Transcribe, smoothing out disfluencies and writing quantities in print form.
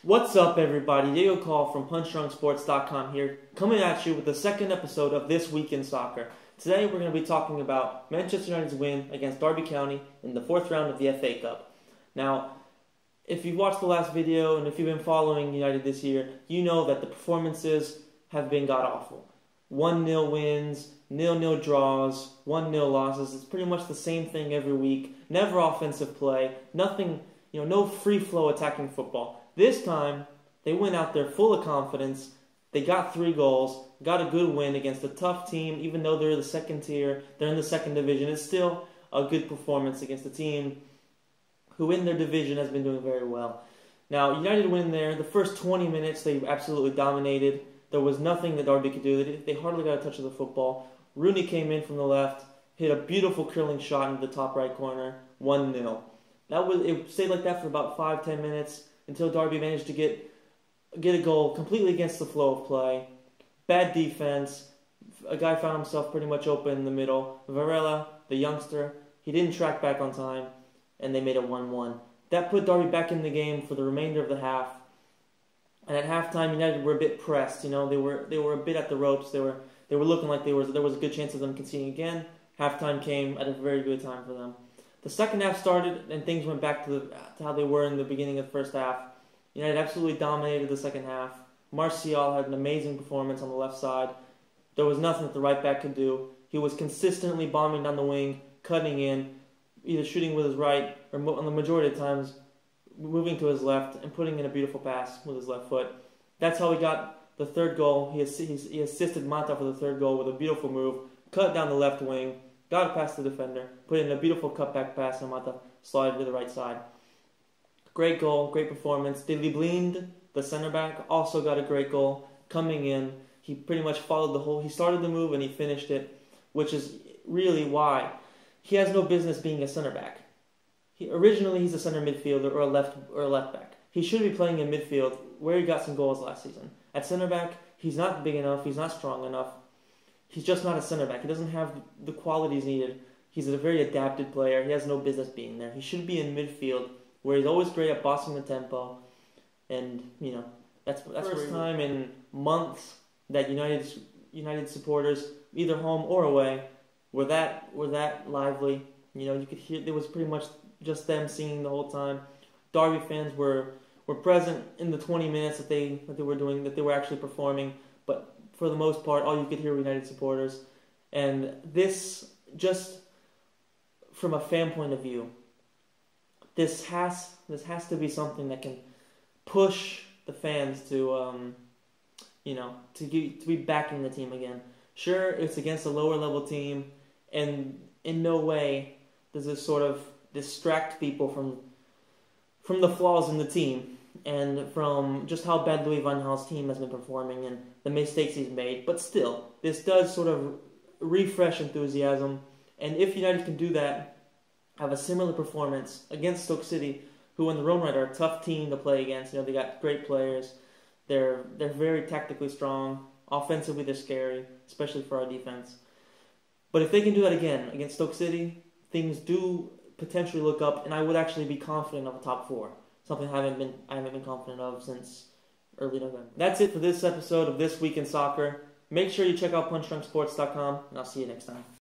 What's up, everybody? Diego Call from PunchDrunkSports.com here, coming at you with the second episode of This Week in Soccer. Today we're going to be talking about Manchester United's win against Derby County in the fourth round of the FA Cup. Now, if you've watched the last video and if you've been following United this year, you know that the performances have been god-awful. 1-0 wins, 0-0 draws, 1-0 losses. It's pretty much the same thing every week. Never offensive play. Nothing, no free-flow attacking football. This time, they went out there full of confidence. They got 3 goals, got a good win against a tough team. Even though they're the second tier, they're in the second division, it's still a good performance against a team who in their division has been doing very well. Now, United win there. The first 20 minutes, they absolutely dominated. There was nothing that Derby could do. They hardly got a touch of the football. Rooney came in from the left, hit a beautiful curling shot into the top right corner, 1-0. It stayed like that for about 5-10 minutes until Derby managed to get a goal completely against the flow of play. Bad defense. A guy found himself pretty much open in the middle. Varela, the youngster, he didn't track back on time, and they made it 1-1. That put Derby back in the game for the remainder of the half. And at halftime, United were a bit pressed. They were a bit at the ropes. They were looking like there was a good chance of them conceding again. Halftime came at a very good time for them. The second half started, and things went back to how they were in the beginning of the first half. United absolutely dominated the second half. Martial had an amazing performance on the left side. There was nothing that the right back could do. He was consistently bombing down the wing, cutting in, either shooting with his right or on the majority of times moving to his left and putting in a beautiful pass with his left foot. That's how he got the third goal. He assisted Mata for the third goal with a beautiful move, cut down the left wing, got it past the defender, put in a beautiful cutback pass, and Mata slided to the right side. Great goal, great performance. Dilly Blind, the center back, also got a great goal coming in. He pretty much followed he started the move and he finished it, which is really why he has no business being a center back. Originally, he's a center midfielder or a left back. He should be playing in midfield where he got some goals last season. At center back, he's not big enough. He's not strong enough. He's just not a center back. He doesn't have the qualities needed. He's a very adapted player. He has no business being there. He should be in midfield where he's always great at bossing the tempo. And, that's the first time in months that United supporters, either home or away, were that lively. You could hear it was pretty much just them singing the whole time. Derby fans were present in the 20 minutes that they were actually performing, but for the most part, all you could hear were United supporters. And this, just from a fan point of view, this has to be something that can push the fans to be backing the team again. Sure, it's against a lower level team, and in no way does this sort of distract people from the flaws in the team and from just how bad Louis van Gaal's team has been performing and the mistakes he's made. But still, this does sort of refresh enthusiasm. And if United can do that, have a similar performance against Stoke City, who in their own right are a tough team to play against. They got great players. They're very tactically strong. Offensively, they're scary, especially for our defense. But if they can do that again against Stoke City, things do potentially look up, and I would actually be confident of a top 4. Something I haven't been confident of since early November. That's it for this episode of This Week in Soccer. Make sure you check out PunchDrunkSports.com, and I'll see you next time.